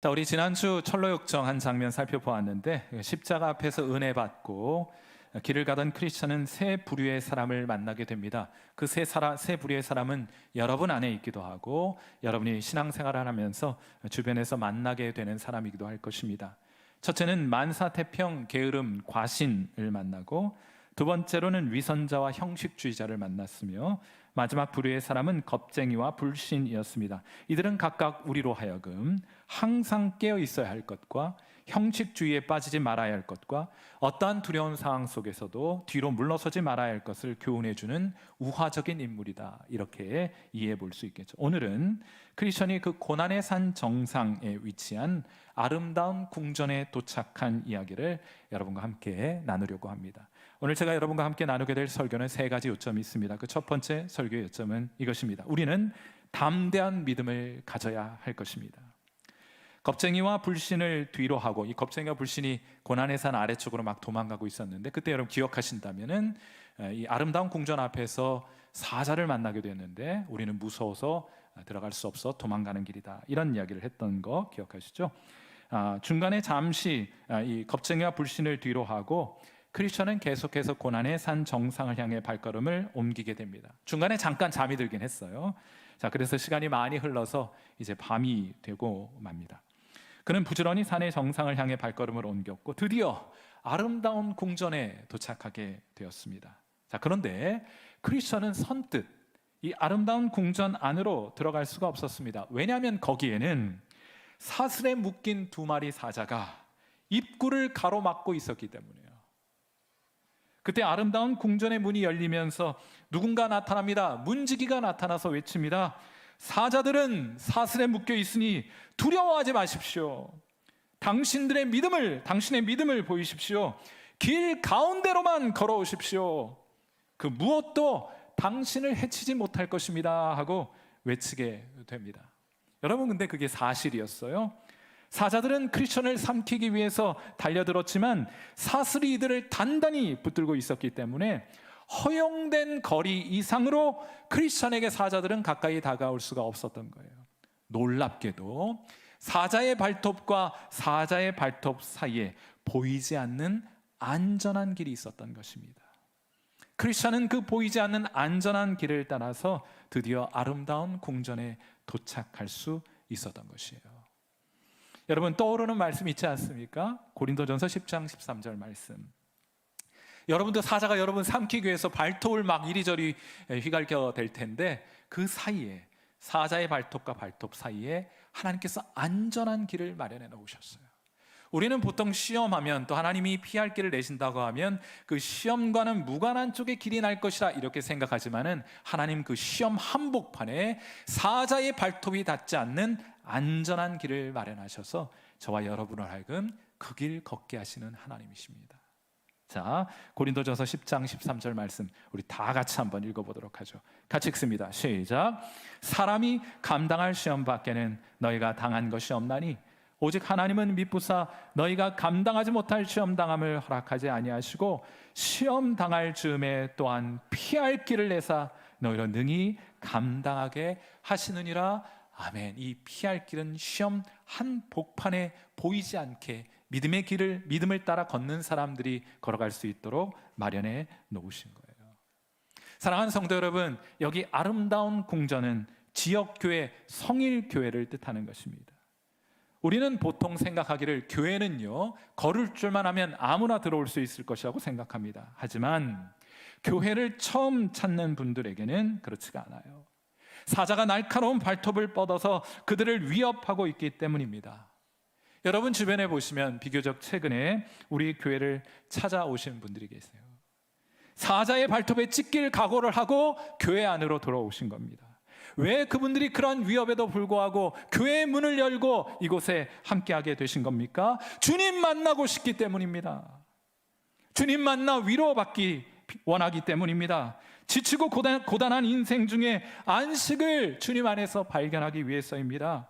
자, 우리 지난주 철로역정 한 장면 살펴보았는데 십자가 앞에서 은혜 받고 길을 가던 크리스천은 세 부류의 사람을 만나게 됩니다. 그 세 부류의 사람은 여러분 안에 있기도 하고 여러분이 신앙생활을 하면서 주변에서 만나게 되는 사람이기도 할 것입니다. 첫째는 만사태평, 게으름, 과신을 만나고, 두 번째로는 위선자와 형식주의자를 만났으며, 마지막 부류의 사람은 겁쟁이와 불신이었습니다. 이들은 각각 우리로 하여금 항상 깨어 있어야 할 것과 형식주의에 빠지지 말아야 할 것과 어떠한 두려운 상황 속에서도 뒤로 물러서지 말아야 할 것을 교훈해주는 우화적인 인물이다, 이렇게 이해해 볼 수 있겠죠. 오늘은 크리스천이 그 고난의 산 정상에 위치한 아름다운 궁전에 도착한 이야기를 여러분과 함께 나누려고 합니다. 오늘 제가 여러분과 함께 나누게 될 설교는 세 가지 요점이 있습니다. 그 첫 번째 설교의 요점은 이것입니다. 우리는 담대한 믿음을 가져야 할 것입니다. 겁쟁이와 불신을 뒤로 하고, 이 겁쟁이와 불신이 고난의 산 아래쪽으로 막 도망가고 있었는데, 그때 여러분 기억하신다면은 이 아름다운 궁전 앞에서 사자를 만나게 됐는데 우리는 무서워서 들어갈 수 없어 도망가는 길이다, 이런 이야기를 했던 거 기억하시죠? 중간에 잠시 이 겁쟁이와 불신을 뒤로 하고 크리스천은 계속해서 고난의 산 정상을 향해 발걸음을 옮기게 됩니다. 중간에 잠깐 잠이 들긴 했어요. 자, 그래서 시간이 많이 흘러서 이제 밤이 되고 맙니다. 그는 부지런히 산의 정상을 향해 발걸음을 옮겼고 드디어 아름다운 궁전에 도착하게 되었습니다. 자, 그런데 크리스천은 선뜻 이 아름다운 궁전 안으로 들어갈 수가 없었습니다. 왜냐하면 거기에는 사슬에 묶인 두 마리 사자가 입구를 가로막고 있었기 때문이에요. 그때 아름다운 궁전의 문이 열리면서 누군가 나타납니다. 문지기가 나타나서 외칩니다. 사자들은 사슬에 묶여 있으니 두려워하지 마십시오. 당신의 믿음을 보이십시오. 길 가운데로만 걸어오십시오. 그 무엇도 당신을 해치지 못할 것입니다 하고 외치게 됩니다. 여러분, 근데 그게 사실이었어요. 사자들은 크리스천을 삼키기 위해서 달려들었지만 사슬이 이들을 단단히 붙들고 있었기 때문에 허용된 거리 이상으로 크리스천에게 사자들은 가까이 다가올 수가 없었던 거예요. 놀랍게도 사자의 발톱과 사자의 발톱 사이에 보이지 않는 안전한 길이 있었던 것입니다. 크리스천은 그 보이지 않는 안전한 길을 따라서 드디어 아름다운 궁전에 도착할 수 있었던 것이에요. 여러분, 떠오르는 말씀 있지 않습니까? 고린도전서 10장 13절 말씀. 여러분도 사자가 여러분 삼키기 위해서 발톱을 막 이리저리 휘갈겨 댈 텐데, 그 사이에, 사자의 발톱과 발톱 사이에 하나님께서 안전한 길을 마련해 놓으셨어요. 우리는 보통 시험하면, 또 하나님이 피할 길을 내신다고 하면 그 시험과는 무관한 쪽에 길이 날 것이라 이렇게 생각하지만은, 하나님 그 시험 한복판에 사자의 발톱이 닿지 않는 안전한 길을 마련하셔서 저와 여러분을 하여금 그 길 걷게 하시는 하나님이십니다. 자, 고린도전서 10장 13절 말씀 우리 다 같이 한번 읽어보도록 하죠. 같이 읽습니다. 시작. 사람이 감당할 시험 밖에는 너희가 당한 것이 없나니 오직 하나님은 미쁘사 너희가 감당하지 못할 시험 당함을 허락하지 아니하시고 시험 당할 즈음에 또한 피할 길을 내사 너희로 능히 감당하게 하시느니라. 아멘. 이 피할 길은 시험 한복판에 보이지 않게 믿음의 길을, 믿음을 따라 걷는 사람들이 걸어갈 수 있도록 마련해 놓으신 거예요. 사랑하는 성도 여러분, 여기 아름다운 궁전은 지역교회, 성일교회를 뜻하는 것입니다. 우리는 보통 생각하기를 교회는요, 걸을 줄만 하면 아무나 들어올 수 있을 것이라고 생각합니다. 하지만 교회를 처음 찾는 분들에게는 그렇지가 않아요. 사자가 날카로운 발톱을 뻗어서 그들을 위협하고 있기 때문입니다. 여러분 주변에 보시면 비교적 최근에 우리 교회를 찾아오신 분들이 계세요. 사자의 발톱에 찢길 각오를 하고 교회 안으로 돌아오신 겁니다. 왜 그분들이 그런 위협에도 불구하고 교회의 문을 열고 이곳에 함께하게 되신 겁니까? 주님 만나고 싶기 때문입니다. 주님 만나 위로받기 원하기 때문입니다. 지치고 고단한 인생 중에 안식을 주님 안에서 발견하기 위해서입니다.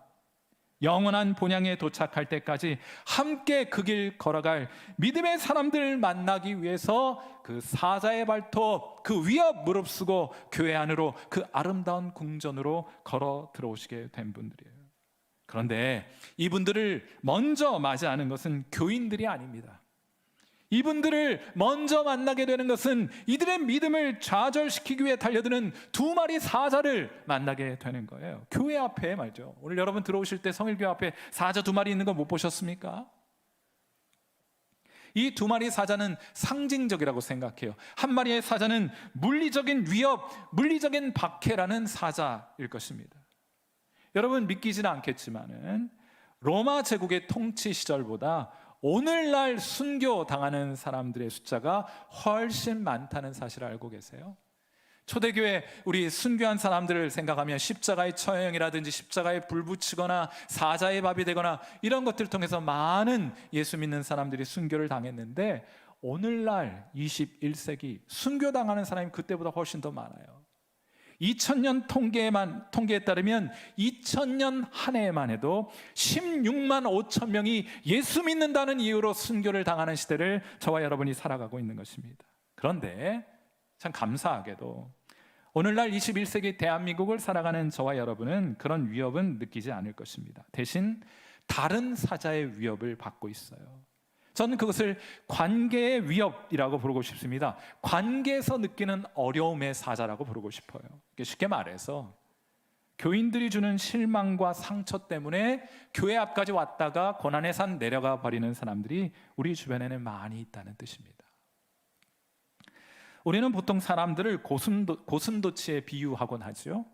영원한 본향에 도착할 때까지 함께 그 길 걸어갈 믿음의 사람들 만나기 위해서 그 사자의 발톱, 그 위협 무릅쓰고 교회 안으로, 그 아름다운 궁전으로 걸어 들어오시게 된 분들이에요. 그런데 이분들을 먼저 맞이하는 것은 교인들이 아닙니다. 이분들을 먼저 만나게 되는 것은 이들의 믿음을 좌절시키기 위해 달려드는 두 마리 사자를 만나게 되는 거예요. 교회 앞에 말이죠. 오늘 여러분 들어오실 때 성일교회 앞에 사자 두 마리 있는 거 못 보셨습니까? 이 두 마리 사자는 상징적이라고 생각해요. 한 마리의 사자는 물리적인 위협, 물리적인 박해라는 사자일 것입니다. 여러분 믿기지는 않겠지만은 로마 제국의 통치 시절보다 오늘날 순교당하는 사람들의 숫자가 훨씬 많다는 사실을 알고 계세요? 초대교회 우리 순교한 사람들을 생각하면 십자가의 처형이라든지 십자가에 불 붙이거나 사자의 밥이 되거나 이런 것들을 통해서 많은 예수 믿는 사람들이 순교를 당했는데 오늘날 21세기 순교당하는 사람이 그때보다 훨씬 더 많아요. 2000년 통계에 따르면 2000년 한 해에만 해도 16만 5천 명이 예수 믿는다는 이유로 순교를 당하는 시대를 저와 여러분이 살아가고 있는 것입니다. 그런데 참 감사하게도 오늘날 21세기 대한민국을 살아가는 저와 여러분은 그런 위협은 느끼지 않을 것입니다. 대신 다른 사자의 위협을 받고 있어요. 저는 그것을 관계의 위협이라고 부르고 싶습니다. 관계에서 느끼는 어려움의 사자라고 부르고 싶어요. 쉽게 말해서 교인들이 주는 실망과 상처 때문에 교회 앞까지 왔다가 고난의 산 내려가 버리는 사람들이 우리 주변에는 많이 있다는 뜻입니다. 우리는 보통 사람들을 고슴도치에 비유하곤 하죠.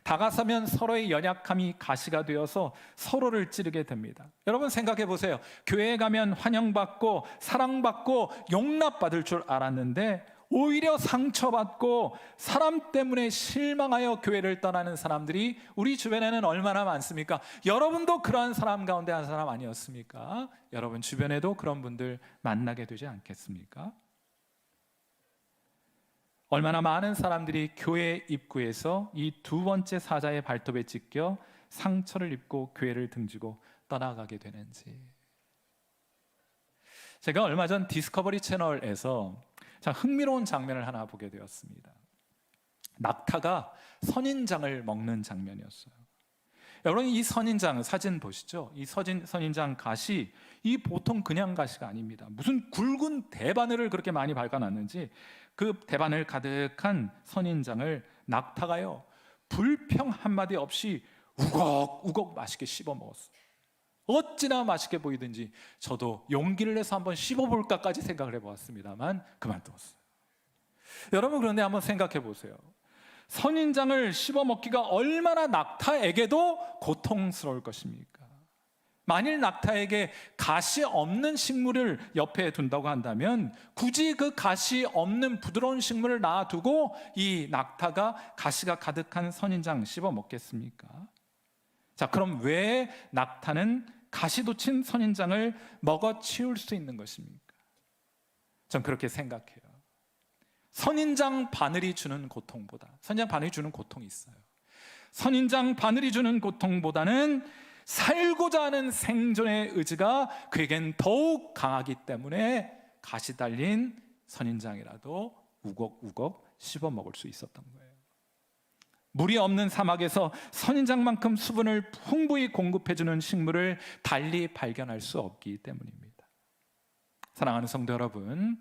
다가서면 서로의 연약함이 가시가 되어서 서로를 찌르게 됩니다. 여러분 생각해 보세요. 교회에 가면 환영받고 사랑받고 용납받을 줄 알았는데 오히려 상처받고 사람 때문에 실망하여 교회를 떠나는 사람들이 우리 주변에는 얼마나 많습니까? 여러분도 그러한 사람 가운데 한 사람 아니었습니까? 여러분 주변에도 그런 분들 만나게 되지 않겠습니까? 얼마나 많은 사람들이 교회 입구에서 이 두 번째 사자의 발톱에 찢겨 상처를 입고 교회를 등지고 떠나가게 되는지. 제가 얼마 전 디스커버리 채널에서 참 흥미로운 장면을 하나 보게 되었습니다. 낙타가 선인장을 먹는 장면이었어요. 여러분 이 선인장 사진 보시죠? 이 선인장 가시 이 보통 그냥 가시가 아닙니다. 무슨 굵은 대바늘을 그렇게 많이 밟아놨는지 그 대바늘 가득한 선인장을 낙타가요 불평 한마디 없이 우걱우걱 맛있게 씹어 먹었어요. 어찌나 맛있게 보이든지 저도 용기를 내서 한번 씹어볼까까지 생각을 해보았습니다만 그만두었어요. 여러분 그런데 한번 생각해 보세요. 선인장을 씹어먹기가 얼마나 낙타에게도 고통스러울 것입니까? 만일 낙타에게 가시 없는 식물을 옆에 둔다고 한다면 굳이 그 가시 없는 부드러운 식물을 놔두고 이 낙타가 가시가 가득한 선인장 씹어먹겠습니까? 자, 그럼 왜 낙타는 가시 돋친 선인장을 먹어치울 수 있는 것입니까? 전 그렇게 생각해요. 선인장 바늘이 주는 고통보다 선인장 바늘이 주는 고통이 있어요. 선인장 바늘이 주는 고통보다는 살고자 하는 생존의 의지가 그에겐 더욱 강하기 때문에 가시 달린 선인장이라도 우걱우걱 씹어 먹을 수 있었던 거예요. 물이 없는 사막에서 선인장만큼 수분을 풍부히 공급해주는 식물을 달리 발견할 수 없기 때문입니다. 사랑하는 성도 여러분,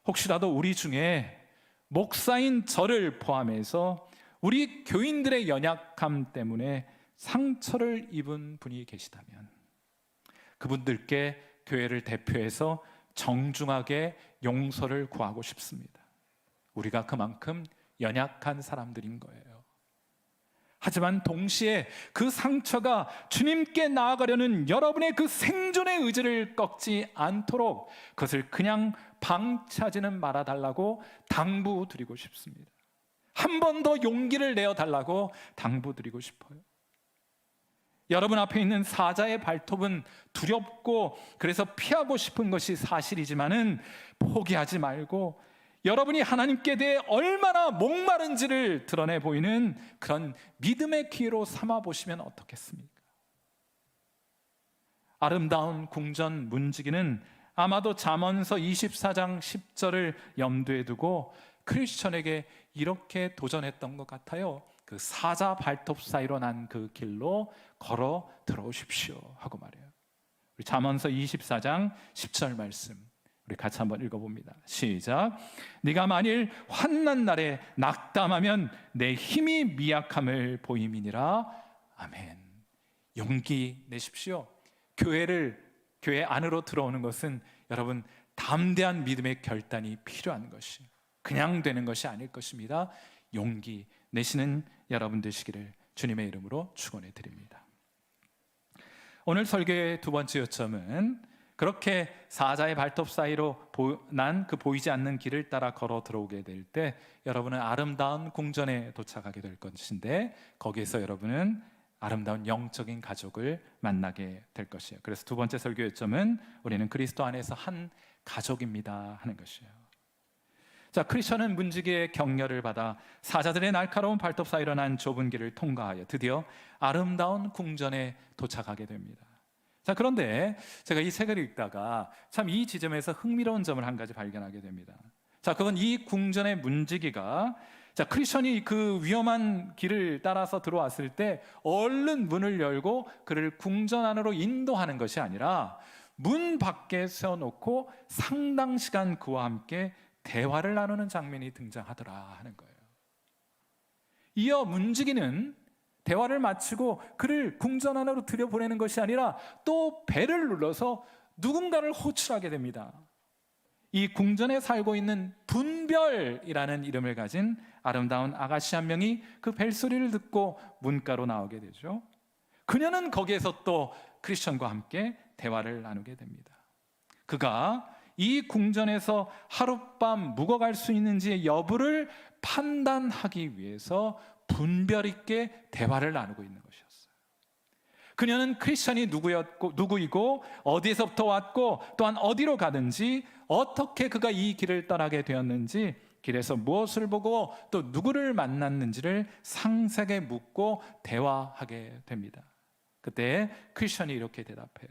혹시라도 우리 중에 목사인 저를 포함해서 우리 교인들의 연약함 때문에 상처를 입은 분이 계시다면 그분들께 교회를 대표해서 정중하게 용서를 구하고 싶습니다. 우리가 그만큼 연약한 사람들인 거예요. 하지만 동시에 그 상처가 주님께 나아가려는 여러분의 그 생존의 의지를 꺾지 않도록 그것을 그냥 방치하지는 말아달라고 당부드리고 싶습니다. 한 번 더 용기를 내어달라고 당부드리고 싶어요. 여러분 앞에 있는 사자의 발톱은 두렵고 그래서 피하고 싶은 것이 사실이지만은 포기하지 말고 여러분이 하나님께 대해 얼마나 목마른지를 드러내 보이는 그런 믿음의 기회로 삼아 보시면 어떻겠습니까? 아름다운 궁전 문지기는 아마도 잠언서 24장 10절을 염두에 두고 크리스천에게 이렇게 도전했던 것 같아요. 그 사자 발톱 사이로 난 그 길로 걸어 들어오십시오 하고 말해요. 우리 잠언서 24장 10절 말씀 우리 같이 한번 읽어봅니다. 시작. 네가 만일 환난 날에 낙담하면 내 힘이 미약함을 보임이니라. 아멘. 용기 내십시오. 교회 안으로 들어오는 것은 여러분 담대한 믿음의 결단이 필요한 것이 그냥 되는 것이 아닐 것입니다. 용기 내시는 여러분 되시기를 주님의 이름으로 축원해 드립니다. 오늘 설교의 두 번째 요점은 그렇게 사자의 발톱 사이로 난 그 보이지 않는 길을 따라 걸어 들어오게 될 때 여러분은 아름다운 궁전에 도착하게 될 것인데 거기에서 여러분은 아름다운 영적인 가족을 만나게 될 것이에요. 그래서 두 번째 설교 요점은 우리는 그리스도 안에서 한 가족입니다 하는 것이에요. 자, 크리스천은 문지기의 격려를 받아 사자들의 날카로운 발톱 사이로 난 좁은 길을 통과하여 드디어 아름다운 궁전에 도착하게 됩니다. 자, 그런데 제가 이 책을 읽다가 참 이 지점에서 흥미로운 점을 한 가지 발견하게 됩니다. 자, 그건 이 궁전의 문지기가 자, 크리스천이 그 위험한 길을 따라서 들어왔을 때 얼른 문을 열고 그를 궁전 안으로 인도하는 것이 아니라 문 밖에 세워놓고 상당 시간 그와 함께 대화를 나누는 장면이 등장하더라 하는 거예요. 이어 문지기는 대화를 마치고 그를 궁전 안으로 들여보내는 것이 아니라 또 배를 눌러서 누군가를 호출하게 됩니다. 이 궁전에 살고 있는 분별이라는 이름을 가진 아름다운 아가씨 한 명이 그 벨소리를 듣고 문가로 나오게 되죠. 그녀는 거기에서 또 크리스천과 함께 대화를 나누게 됩니다. 그가 이 궁전에서 하룻밤 묵어갈 수 있는지의 여부를 판단하기 위해서 분별 있게 대화를 나누고 있는 것이었어요. 그녀는 크리스천이 누구이고 어디에서부터 왔고 또한 어디로 가든지 어떻게 그가 이 길을 떠나게 되었는지 길에서 무엇을 보고 또 누구를 만났는지를 상세하게 묻고 대화하게 됩니다. 그때 크리스천이 이렇게 대답해요.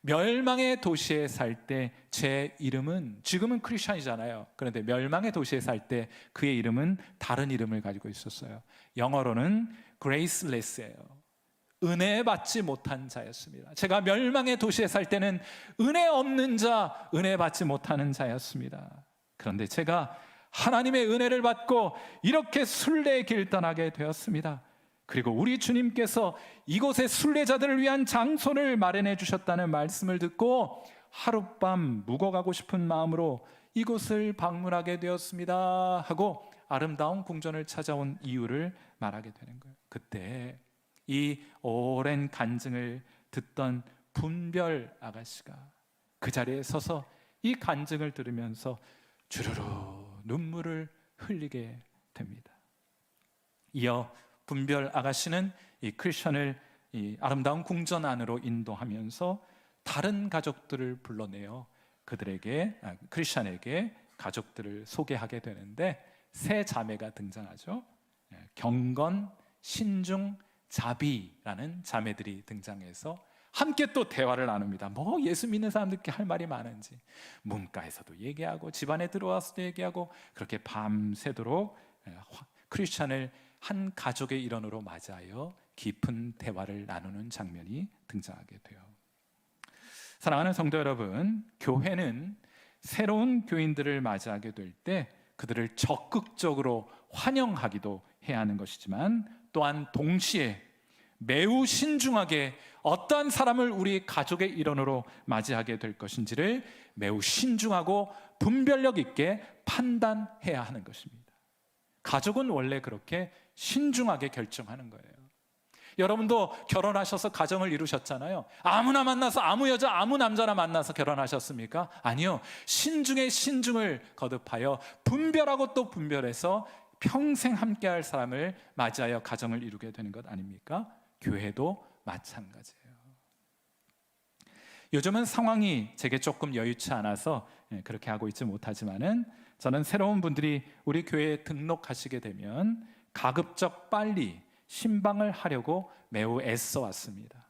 멸망의 도시에 살 때 제 이름은 지금은 크리스천이잖아요. 그런데 멸망의 도시에 살 때 그의 이름은 다른 이름을 가지고 있었어요. 영어로는 graceless예요. 은혜 받지 못한 자였습니다. 제가 멸망의 도시에 살 때는 은혜 없는 자, 은혜 받지 못하는 자였습니다. 그런데 제가 하나님의 은혜를 받고 이렇게 순례의 길 떠나게 되었습니다. 그리고 우리 주님께서 이곳에 순례자들을 위한 장소를 마련해 주셨다는 말씀을 듣고 하룻밤 묵어가고 싶은 마음으로 이곳을 방문하게 되었습니다 하고 아름다운 궁전을 찾아온 이유를 말하게 되는 거예요. 그때 이 오랜 간증을 듣던 분별 아가씨가 그 자리에 서서 이 간증을 들으면서 주르르 눈물을 흘리게 됩니다. 이어 분별 아가씨는 이 크리스천을 이 아름다운 궁전 안으로 인도하면서 다른 가족들을 불러내어 크리스천에게 가족들을 소개하게 되는데 세 자매가 등장하죠. 경건, 신중, 자비라는 자매들이 등장해서 함께 또 대화를 나눕니다. 뭐 예수 믿는 사람들께 할 말이 많은지 문가에서도 얘기하고 집안에 들어와서도 얘기하고 그렇게 밤새도록 크리스천을 한 가족의 일원으로 맞이하여 깊은 대화를 나누는 장면이 등장하게 돼요. 사랑하는 성도 여러분, 교회는 새로운 교인들을 맞이하게 될 때 그들을 적극적으로 환영하기도 해야 하는 것이지만 또한 동시에 매우 신중하게 어떠한 사람을 우리 가족의 일원으로 맞이하게 될 것인지를 매우 신중하고 분별력 있게 판단해야 하는 것입니다. 가족은 원래 그렇게 신중하게 결정하는 거예요. 여러분도 결혼하셔서 가정을 이루셨잖아요. 아무나 만나서 아무 여자 아무 남자나 만나서 결혼하셨습니까? 아니요. 신중의 신중을 거듭하여 분별하고 또 분별해서 평생 함께할 사람을 맞이하여 가정을 이루게 되는 것 아닙니까? 교회도 마찬가지예요. 요즘은 상황이 제게 조금 여유치 않아서 그렇게 하고 있지 못하지만은 저는 새로운 분들이 우리 교회에 등록하시게 되면 가급적 빨리 신방을 하려고 매우 애써 왔습니다.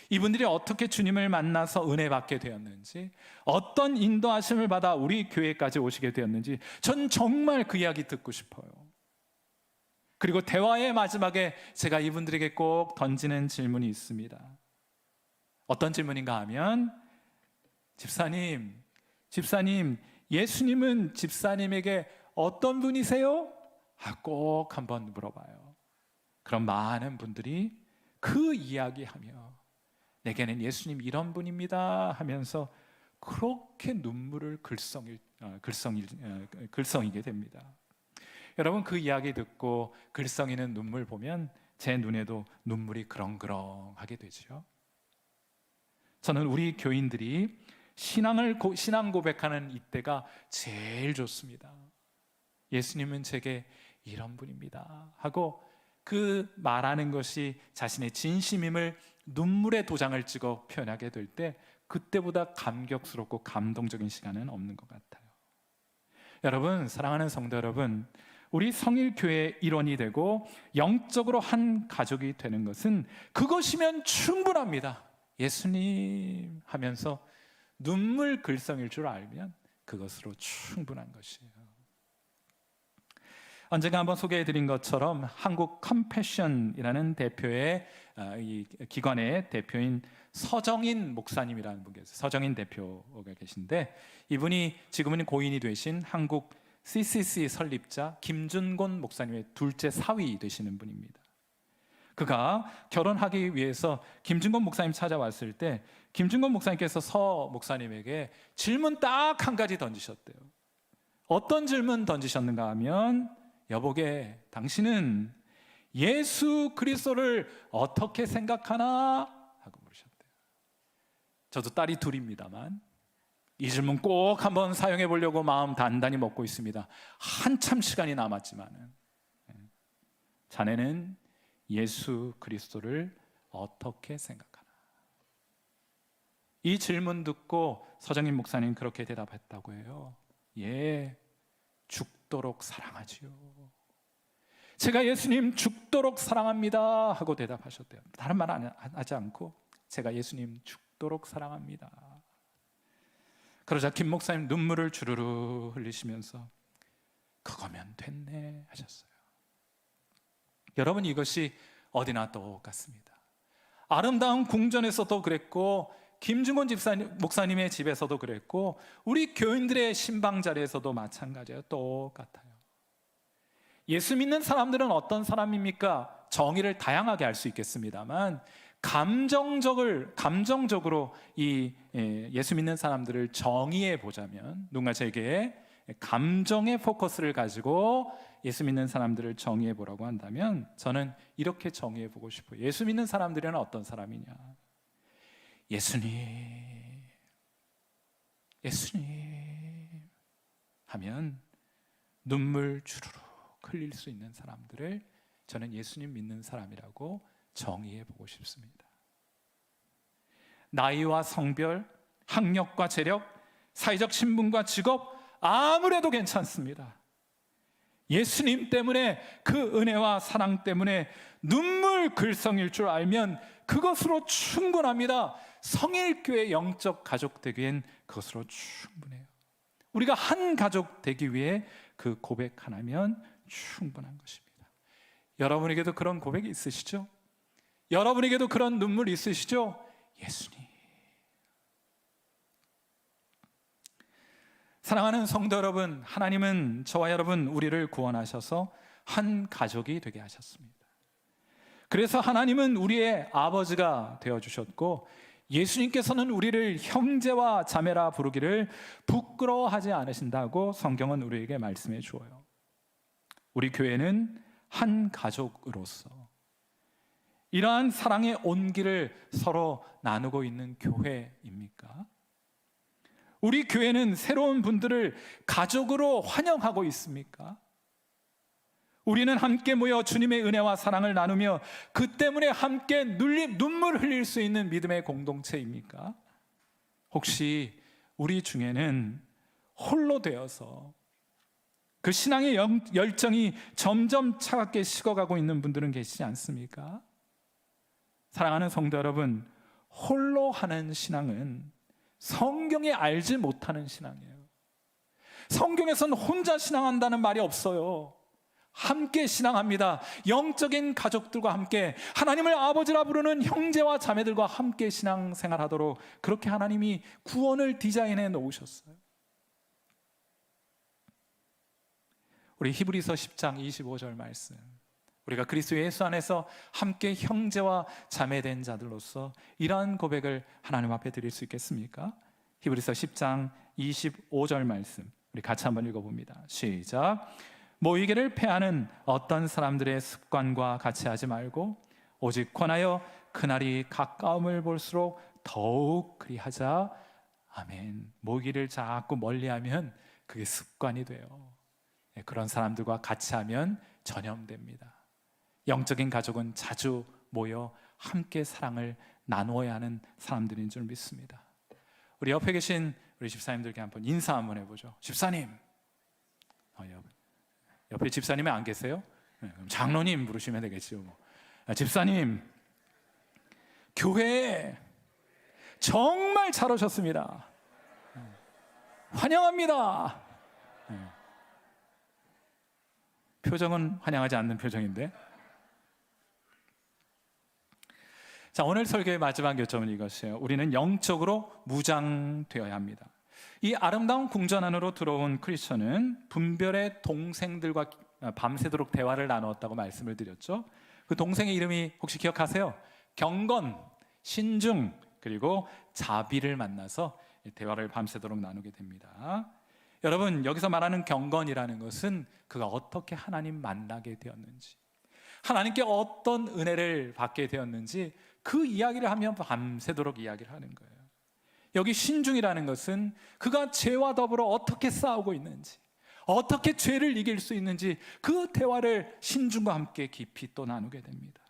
이분들이 어떻게 주님을 만나서 은혜 받게 되었는지, 어떤 인도하심을 받아 우리 교회까지 오시게 되었는지 전 정말 그 이야기 듣고 싶어요. 그리고 대화의 마지막에 제가 이분들에게 꼭 던지는 질문이 있습니다. 어떤 질문인가 하면, 집사님, 예수님은 집사님에게 어떤 분이세요? 꼭 한번 물어봐요. 그럼 많은 분들이 그 이야기하며 내게는 예수님 이런 분입니다 하면서 그렇게 눈물을 글썽이게 됩니다. 여러분, 그 이야기 듣고 글썽이는 눈물 보면 제 눈에도 눈물이 그렁그렁하게 되죠. 저는 우리 교인들이 신앙 고백하는 이때가 제일 좋습니다. 예수님은 제게 이런 분입니다 하고 그 말하는 것이 자신의 진심임을 눈물의 도장을 찍어 표현하게 될 때, 그때보다 감격스럽고 감동적인 시간은 없는 것 같아요. 여러분, 사랑하는 성도 여러분, 우리 성일교회의 일원이 되고 영적으로 한 가족이 되는 것은 그것이면 충분합니다. 예수님 하면서 눈물 글썽일 줄 알면 그것으로 충분한 것이에요. 언젠가 한번 소개해드린 것처럼 한국 컴패션이라는 대표의 이 기관의 대표인 서정인 목사님이라는 분이 계세요. 서정인 대표가 계신데, 이분이 지금은 고인이 되신 한국 CCC 설립자 김준곤 목사님의 둘째 사위 되시는 분입니다. 그가 결혼하기 위해서 김준곤 목사님 찾아왔을 때 김준곤 목사님께서 서 목사님에게 질문 딱 한 가지 던지셨대요. 어떤 질문 던지셨는가 하면, 여보게, 당신은 예수 그리스도를 어떻게 생각하나? 하고 물으셨대요. 저도 딸이 둘입니다만 이 질문 꼭 한번 사용해 보려고 마음 단단히 먹고 있습니다. 한참 시간이 남았지만은, 자네는 예수 그리스도를 어떻게 생각하나? 이 질문 듣고 서정인 목사님 그렇게 대답했다고 해요. 예, 죽도록 사랑하지요. 제가 예수님 죽도록 사랑합니다 하고 대답하셨대요. 다른 말 하지 않고 제가 예수님 죽도록 사랑합니다. 그러자 김 목사님 눈물을 주르르 흘리시면서 그거면 됐네 하셨어요. 여러분, 이것이 어디나 똑같습니다. 아름다운 궁전에서도 그랬고, 김준곤 목사님의 집에서도 그랬고, 우리 교인들의 신방 자리에서도 마찬가지예요. 똑같아요. 예수 믿는 사람들은 어떤 사람입니까? 정의를 다양하게 알 수 있겠습니다만, 감정적으로 이 예수 믿는 사람들을 정의해 보자면, 누군가 제게 감정의 포커스를 가지고 예수 믿는 사람들을 정의해 보라고 한다면 저는 이렇게 정의해 보고 싶어요. 예수 믿는 사람들은 어떤 사람이냐? 예수님 하면 눈물 주르륵 흘릴 수 있는 사람들을 저는 예수님 믿는 사람이라고 정의해 보고 싶습니다. 나이와 성별, 학력과 재력, 사회적 신분과 직업 아무래도 괜찮습니다. 예수님 때문에, 그 은혜와 사랑 때문에 눈물 글썽일 줄 알면 그것으로 충분합니다. 성일교회 영적 가족 되기엔 그것으로 충분해요. 우리가 한 가족 되기 위해 그 고백 하나면 충분한 것입니다. 여러분에게도 그런 고백이 있으시죠? 여러분에게도 그런 눈물 있으시죠? 예수님. 사랑하는 성도 여러분, 하나님은 저와 여러분, 우리를 구원하셔서 한 가족이 되게 하셨습니다. 그래서 하나님은 우리의 아버지가 되어주셨고, 예수님께서는 우리를 형제와 자매라 부르기를 부끄러워하지 않으신다고 성경은 우리에게 말씀해 주어요. 우리 교회는 한 가족으로서 이러한 사랑의 온기를 서로 나누고 있는 교회입니까? 우리 교회는 새로운 분들을 가족으로 환영하고 있습니까? 우리는 함께 모여 주님의 은혜와 사랑을 나누며 그 때문에 함께 눈물 흘릴 수 있는 믿음의 공동체입니까? 혹시 우리 중에는 홀로 되어서 그 신앙의 열정이 점점 차갑게 식어가고 있는 분들은 계시지 않습니까? 사랑하는 성도 여러분, 홀로 하는 신앙은 성경에 알지 못하는 신앙이에요. 성경에서는 혼자 신앙한다는 말이 없어요. 함께 신앙합니다. 영적인 가족들과 함께 하나님을 아버지라 부르는 형제와 자매들과 함께 신앙생활하도록 그렇게 하나님이 구원을 디자인해 놓으셨어요. 우리 히브리서 10장 25절 말씀, 우리가 그리스도 예수 안에서 함께 형제와 자매된 자들로서 이러한 고백을 하나님 앞에 드릴 수 있겠습니까? 히브리서 10장 25절 말씀 우리 같이 한번 읽어봅니다. 시작. 모이기를 패하는 어떤 사람들의 습관과 같이 하지 말고 오직 권하여 그날이 가까움을 볼수록 더욱 그리하자. 아멘. 모이기를 자꾸 멀리하면 그게 습관이 돼요. 그런 사람들과 같이 하면 전염됩니다. 영적인 가족은 자주 모여 함께 사랑을 나누어야 하는 사람들인 줄 믿습니다. 우리 옆에 계신 우리 집사님들께 한번 인사 한번 해보죠. 집사님. 옆에 집사님이 안 계세요? 그럼 장로님 부르시면 되겠죠. 집사님, 교회에 정말 잘 오셨습니다. 환영합니다. 표정은 환영하지 않는 표정인데. 자, 오늘 설교의 마지막 요점은 이것이에요. 우리는 영적으로 무장되어야 합니다. 이 아름다운 궁전 안으로 들어온 크리스천은 분별의 동생들과 밤새도록 대화를 나누었다고 말씀을 드렸죠. 그 동생의 이름이 혹시 기억하세요? 경건, 신중, 그리고 자비를 만나서 대화를 밤새도록 나누게 됩니다. 여러분, 여기서 말하는 경건이라는 것은 그가 어떻게 하나님 만나게 되었는지, 하나님께 어떤 은혜를 받게 되었는지 그 이야기를 하면 밤새도록 이야기를 하는 거예요. 여기 신중이라는 것은 그가 죄와 더불어 어떻게 싸우고 있는지, 어떻게 죄를 이길 수 있는지 그 대화를 신중과 함께 깊이 또 나누게 됩니다.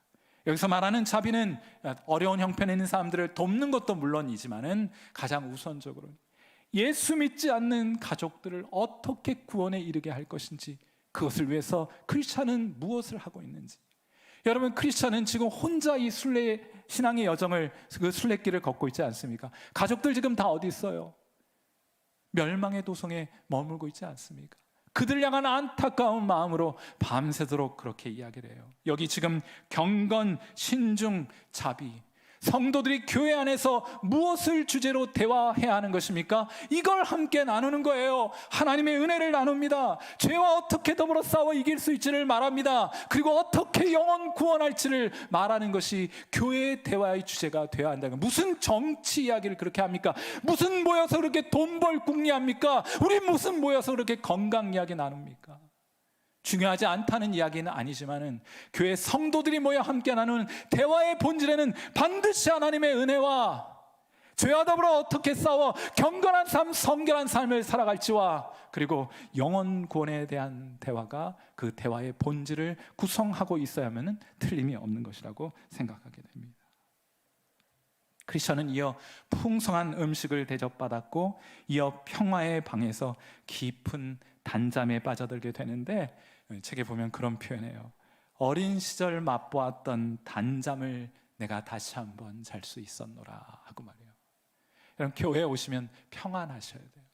여기서 말하는 자비는 어려운 형편에 있는 사람들을 돕는 것도 물론이지만은 가장 우선적으로 예수 믿지 않는 가족들을 어떻게 구원에 이르게 할 것인지, 그것을 위해서 크리스찬은 무엇을 하고 있는지. 여러분, 크리스찬은 지금 혼자 이 신앙의 여정을, 그 순례길을 걷고 있지 않습니까? 가족들 지금 다 어디 있어요? 멸망의 도성에 머물고 있지 않습니까? 그들 향한 안타까운 마음으로 밤새도록 그렇게 이야기를 해요. 여기 지금 경건, 신중, 자비, 성도들이 교회 안에서 무엇을 주제로 대화해야 하는 것입니까? 이걸 함께 나누는 거예요. 하나님의 은혜를 나눕니다. 죄와 어떻게 더불어 싸워 이길 수 있지를 말합니다. 그리고 어떻게 영혼 구원할지를 말하는 것이 교회의 대화의 주제가 되어야 한다는 거예요. 무슨 정치 이야기를 그렇게 합니까? 무슨 모여서 그렇게 돈 벌 궁리합니까? 우리 무슨 모여서 그렇게 건강 이야기 나눕니까? 중요하지 않다는 이야기는 아니지만은 교회 성도들이 모여 함께 나누는 대화의 본질에는 반드시 하나님의 은혜와 죄와 더불어 어떻게 싸워 경건한 삶, 성결한 삶을 살아갈지와 그리고 영혼 구원에 대한 대화가 그 대화의 본질을 구성하고 있어야만은 틀림이 없는 것이라고 생각하게 됩니다. 크리스천은 이어 풍성한 음식을 대접받았고 이어 평화의 방에서 깊은 단잠에 빠져들게 되는데, 책에 보면 그런 표현이에요. 어린 시절 맛보았던 단잠을 내가 다시 한번 잘 수 있었노라 하고 말해요. 여러분, 교회에 오시면 평안하셔야 돼요.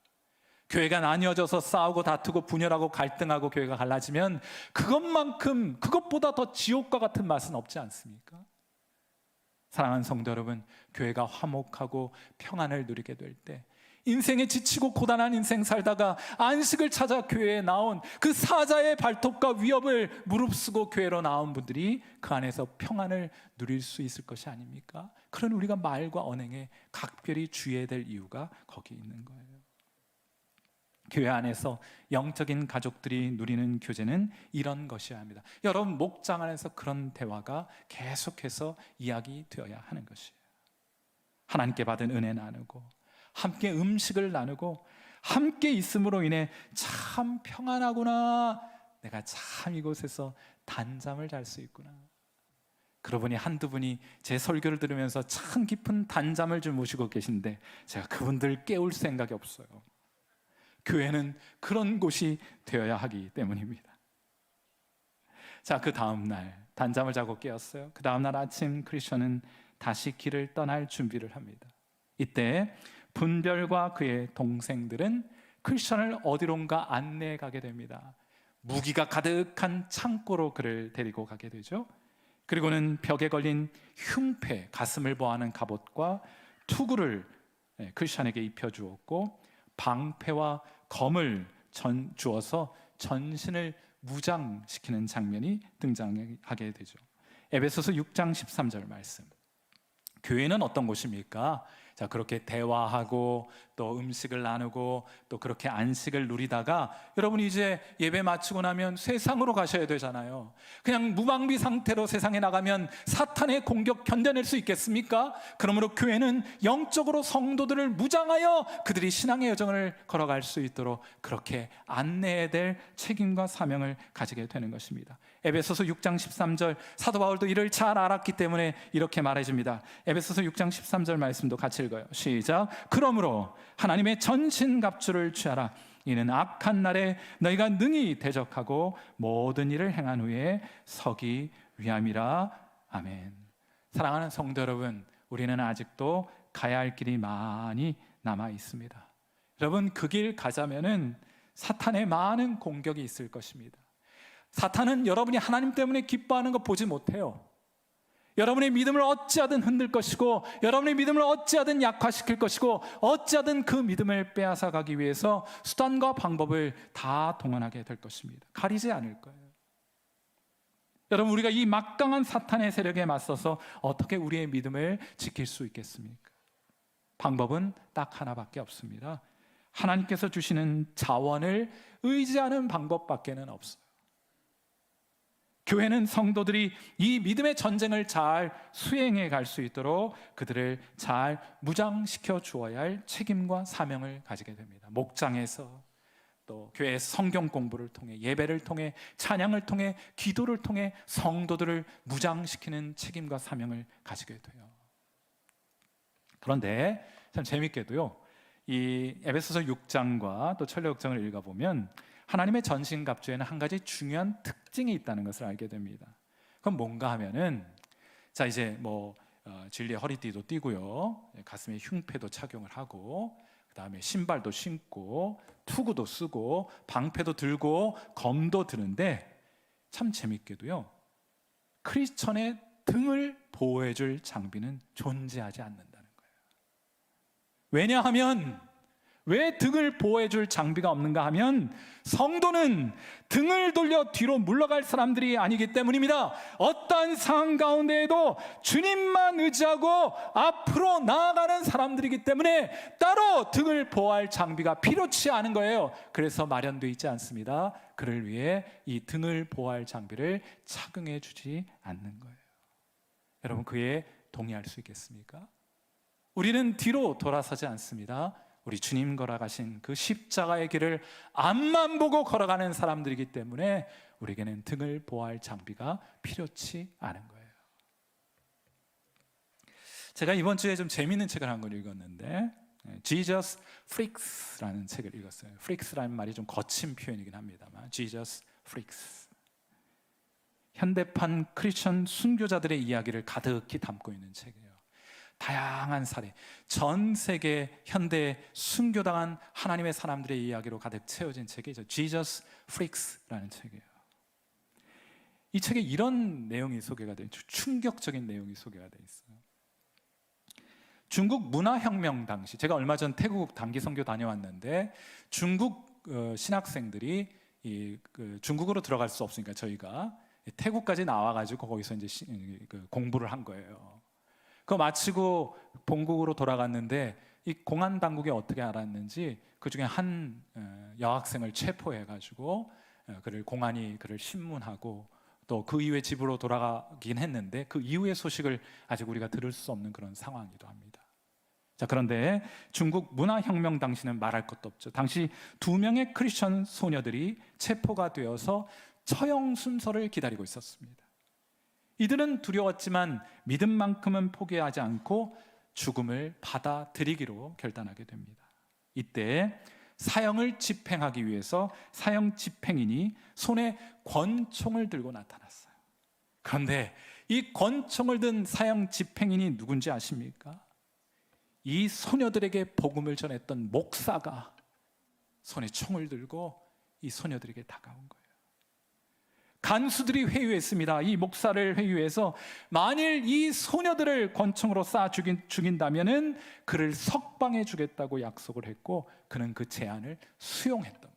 교회가 나뉘어져서 싸우고 다투고 분열하고 갈등하고 교회가 갈라지면 그것만큼, 그것보다 더 지옥과 같은 맛은 없지 않습니까? 사랑하는 성도 여러분, 교회가 화목하고 평안을 누리게 될 때, 인생에 지치고 고단한 인생 살다가 안식을 찾아 교회에 나온 그 사자의 발톱과 위협을 무릅쓰고 교회로 나온 분들이 그 안에서 평안을 누릴 수 있을 것이 아닙니까? 그런 우리가 말과 언행에 각별히 주의해야 될 이유가 거기 있는 거예요. 교회 안에서 영적인 가족들이 누리는 교제는 이런 것이어야 합니다. 여러분, 목장 안에서 그런 대화가 계속해서 이야기되어야 하는 것이에요. 하나님께 받은 은혜 나누고 함께 음식을 나누고 함께 있음으로 인해 참 평안하구나, 내가 참 이곳에서 단잠을 잘 수 있구나. 그러고 보니 한두 분이 제 설교를 들으면서 참 깊은 단잠을 주무시고 계신데 제가 그분들 깨울 생각이 없어요. 교회는 그런 곳이 되어야 하기 때문입니다. 자, 그 다음날 단잠을 자고 깨었어요. 그 다음날 아침 크리스천은 다시 길을 떠날 준비를 합니다. 이때 분별과 그의 동생들은 크리스천을 어디론가 안내해 가게 됩니다. 무기가 가득한 창고로 그를 데리고 가게 되죠. 그리고는 벽에 걸린 흉패, 가슴을 보호하는 갑옷과 투구를 크리스천에게 입혀주었고 방패와 검을 주어서 전신을 무장시키는 장면이 등장하게 되죠. 에베소서 6장 13절 말씀. 교회는 어떤 곳입니까? 자, 그렇게 대화하고 또 음식을 나누고 또 그렇게 안식을 누리다가 여러분이 이제 예배 마치고 나면 세상으로 가셔야 되잖아요. 그냥 무방비 상태로 세상에 나가면 사탄의 공격 견뎌낼 수 있겠습니까? 그러므로 교회는 영적으로 성도들을 무장하여 그들이 신앙의 여정을 걸어갈 수 있도록 그렇게 안내해야 될 책임과 사명을 가지게 되는 것입니다. 에베소서 6장 13절, 사도 바울도 이를 잘 알았기 때문에 이렇게 말해줍니다. 에베소서 6장 13절 말씀도 같이 읽어요. 시작. 그러므로 하나님의 전신갑주를 취하라. 이는 악한 날에 너희가 능히 대적하고 모든 일을 행한 후에 서기 위함이라. 아멘. 사랑하는 성도 여러분, 우리는 아직도 가야 할 길이 많이 남아 있습니다. 여러분, 그 길 가자면은 사탄의 많은 공격이 있을 것입니다. 사탄은 여러분이 하나님 때문에 기뻐하는 거 보지 못해요. 여러분의 믿음을 어찌하든 흔들 것이고 여러분의 믿음을 어찌하든 약화시킬 것이고 어찌하든 그 믿음을 빼앗아 가기 위해서 수단과 방법을 다 동원하게 될 것입니다. 가리지 않을 거예요. 여러분, 우리가 이 막강한 사탄의 세력에 맞서서 어떻게 우리의 믿음을 지킬 수 있겠습니까? 방법은 딱 하나밖에 없습니다. 하나님께서 주시는 자원을 의지하는 방법밖에는 없어요. 교회는 성도들이 이 믿음의 전쟁을 잘 수행해 갈 수 있도록 그들을 잘 무장시켜 주어야 할 책임과 사명을 가지게 됩니다. 목장에서 또 교회의 성경 공부를 통해 예배를 통해 찬양을 통해 기도를 통해 성도들을 무장시키는 책임과 사명을 가지게 돼요. 그런데 참 재밌게도요, 이 에베소서 6장과 또 철로 6장을 읽어보면 하나님의 전신갑주에는 한 가지 중요한 특징이 있다는 것을 알게 됩니다. 그건 뭔가 하면은, 자, 이제 진리의 허리띠도 띠고요, 가슴에 흉패도 착용을 하고, 그 다음에 신발도 신고 투구도 쓰고 방패도 들고 검도 드는데, 참 재밌게도요, 크리스천의 등을 보호해줄 장비는 존재하지 않는다는 거예요. 왜냐하면, 왜 등을 보호해줄 장비가 없는가 하면 성도는 등을 돌려 뒤로 물러갈 사람들이 아니기 때문입니다. 어떠한 상황 가운데에도 주님만 의지하고 앞으로 나아가는 사람들이기 때문에 따로 등을 보호할 장비가 필요치 않은 거예요. 그래서 마련되어 있지 않습니다. 그를 위해 이 등을 보호할 장비를 착용해 주지 않는 거예요. 여러분, 그에 동의할 수 있겠습니까? 우리는 뒤로 돌아서지 않습니다. 우리 주님 걸어가신 그 십자가의 길을 앞만 보고 걸어가는 사람들이기 때문에 우리에게는 등을 보호할 장비가 필요치 않은 거예요. 제가 이번 주에 좀 재미있는 책을 한 권 읽었는데, Jesus Freaks라는 책을 읽었어요. Freaks라는 말이 좀 거친 표현이긴 합니다만, Jesus Freaks. 현대판 크리스천 순교자들의 이야기를 가득히 담고 있는 책이에요. 다양한 사례, 전 세계 현대에 순교당한 하나님의 사람들의 이야기로 가득 채워진 책이죠. Jesus Freaks라는 책이에요. 이 책에 이런 내용이 소개가 되어 있죠. 충격적인 내용이 소개가 되어 있어요. 중국 문화혁명 당시, 제가 얼마 전 태국 단기 선교 다녀왔는데 중국 신학생들이 중국으로 들어갈 수 없으니까 저희가 태국까지 나와가지고 거기서 이제 공부를 한 거예요. 그거 마치고 본국으로 돌아갔는데 이 공안 당국이 어떻게 알았는지 그 중에 한 여학생을 체포해가지고 공안이 그를 신문하고 또 그 이후에 집으로 돌아가긴 했는데 그 이후의 소식을 아직 우리가 들을 수 없는 그런 상황이기도 합니다. 자, 그런데 중국 문화혁명 당시는 말할 것도 없죠. 당시 2명의 크리스천 소녀들이 체포가 되어서 처형 순서를 기다리고 있었습니다. 이들은 두려웠지만 믿음만큼은 포기하지 않고 죽음을 받아들이기로 결단하게 됩니다. 이때 사형을 집행하기 위해서 사형 집행인이 손에 권총을 들고 나타났어요. 그런데 이 권총을 든 사형 집행인이 누군지 아십니까? 이 소녀들에게 복음을 전했던 목사가 손에 총을 들고 이 소녀들에게 다가온 거예요. 간수들이 회유했습니다. 이 목사를 회유해서 만일 이 소녀들을 권총으로 쏴 죽인다면은 그를 석방해 주겠다고 약속을 했고, 그는 그 제안을 수용했던 거예요.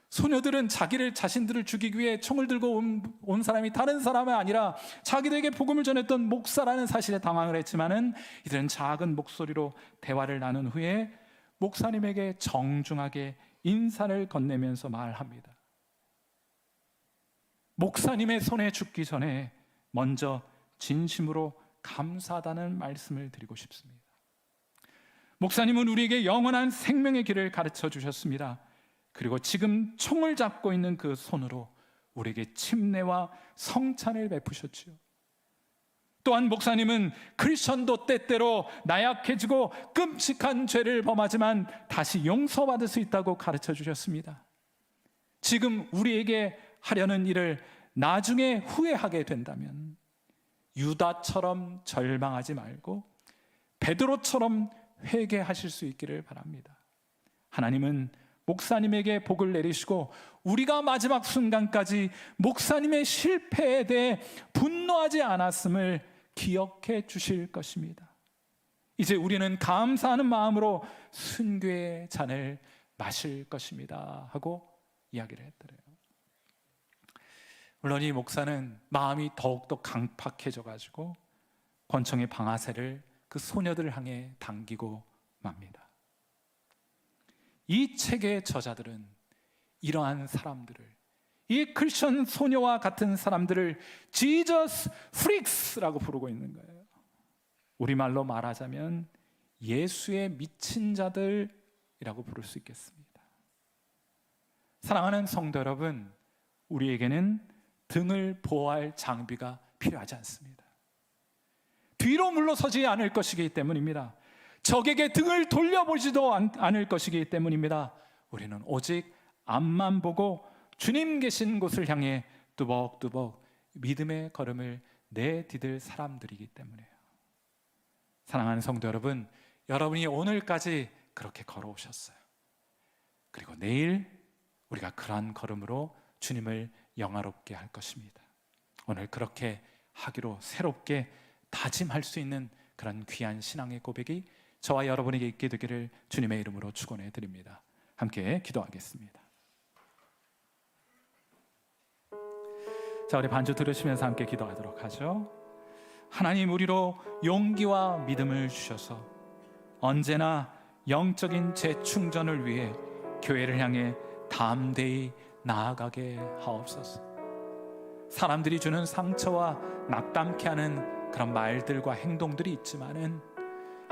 소녀들은 자신들을 죽이기 위해 총을 들고 온 사람이 다른 사람이 아니라 자기들에게 복음을 전했던 목사라는 사실에 당황을 했지만은, 이들은 작은 목소리로 대화를 나눈 후에 목사님에게 정중하게 인사를 건네면서 말합니다. 목사님의 손에 죽기 전에 먼저 진심으로 감사하다는 말씀을 드리고 싶습니다. 목사님은 우리에게 영원한 생명의 길을 가르쳐 주셨습니다. 그리고 지금 총을 잡고 있는 그 손으로 우리에게 침례와 성찬을 베푸셨지요. 또한 목사님은 크리스천도 때때로 나약해지고 끔찍한 죄를 범하지만 다시 용서받을 수 있다고 가르쳐 주셨습니다. 지금 우리에게 하려는 일을 나중에 후회하게 된다면 유다처럼 절망하지 말고 베드로처럼 회개하실 수 있기를 바랍니다. 하나님은 목사님에게 복을 내리시고 우리가 마지막 순간까지 목사님의 실패에 대해 분노하지 않았음을 기억해 주실 것입니다. 이제 우리는 감사하는 마음으로 순교의 잔을 마실 것입니다 하고 이야기를 했더래요. 물론 이 목사는 마음이 더욱더 강팍해져 가지고 권총의 방아쇠를 그 소녀들을 향해 당기고 맙니다. 이 책의 저자들은 이러한 사람들을, 이 크리스천 소녀와 같은 사람들을 지저스 프릭스라고 부르고 있는 거예요. 우리말로 말하자면 예수의 미친 자들이라고 부를 수 있겠습니다. 사랑하는 성도 여러분, 우리에게는 등을 보호할 장비가 필요하지 않습니다. 뒤로 물러서지 않을 것이기 때문입니다. 적에게 등을 돌려보지도 않을 것이기 때문입니다. 우리는 오직 앞만 보고 주님 계신 곳을 향해 뚜벅뚜벅 믿음의 걸음을 내디딜 사람들이기 때문이에요. 사랑하는 성도 여러분, 여러분이 오늘까지 그렇게 걸어오셨어요. 그리고 내일 우리가 그러한 걸음으로 주님을 영화롭게 할 것입니다. 오늘 그렇게 하기로 새롭게 다짐할 수 있는 그런 귀한 신앙의 고백이 저와 여러분에게 있게 되기를 주님의 이름으로 축원해 드립니다. 함께 기도하겠습니다. 자, 우리 반주 들으시면서 함께 기도하도록 하죠. 하나님, 우리로 용기와 믿음을 주셔서 언제나 영적인 재충전을 위해 교회를 향해 담대히 나아가게 하옵소서. 사람들이 주는 상처와 낙담케 하는 그런 말들과 행동들이 있지만은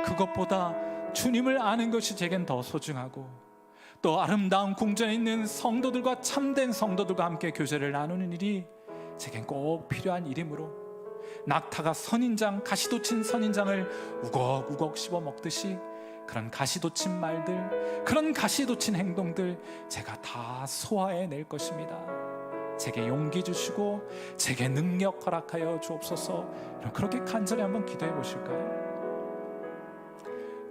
그것보다 주님을 아는 것이 제겐 더 소중하고, 또 아름다운 궁전에 있는 성도들과 참된 성도들과 함께 교제를 나누는 일이 제겐 꼭 필요한 일이므로 낙타가 선인장, 가시돋친 선인장을 우걱우걱 씹어 먹듯이 그런 가시돋친 말들, 그런 가시돋친 행동들 제가 다 소화해낼 것입니다. 제게 용기 주시고 제게 능력 허락하여 주옵소서. 그렇게 간절히 한번 기도해 보실까요?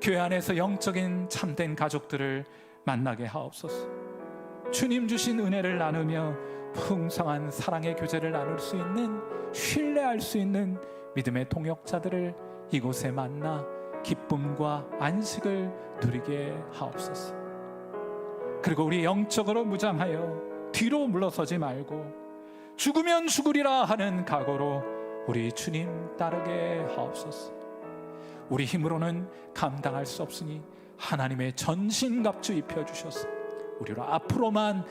교회 안에서 영적인 참된 가족들을 만나게 하옵소서. 주님 주신 은혜를 나누며 풍성한 사랑의 교제를 나눌 수 있는, 신뢰할 수 있는 믿음의 동역자들을 이곳에 만나 기쁨과 안식을 누리게 하옵소서. 그리고 우리 영적으로 무장하여 뒤로 물러서지 말고 죽으면 죽으리라 하는 각오로 우리 주님 따르게 하옵소서. 우리 힘으로는 감당할 수 없으니 하나님의 전신갑주 입혀주셔서 우리로 앞으로만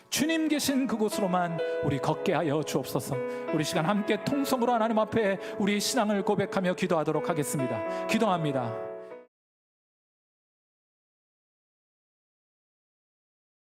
주님 계신 그곳으로만 우리 걷게 하여 주옵소서. 우리 시간 함께 통성으로 하나님 앞에 우리의 신앙을 고백하며 기도하도록 하겠습니다. 기도합니다.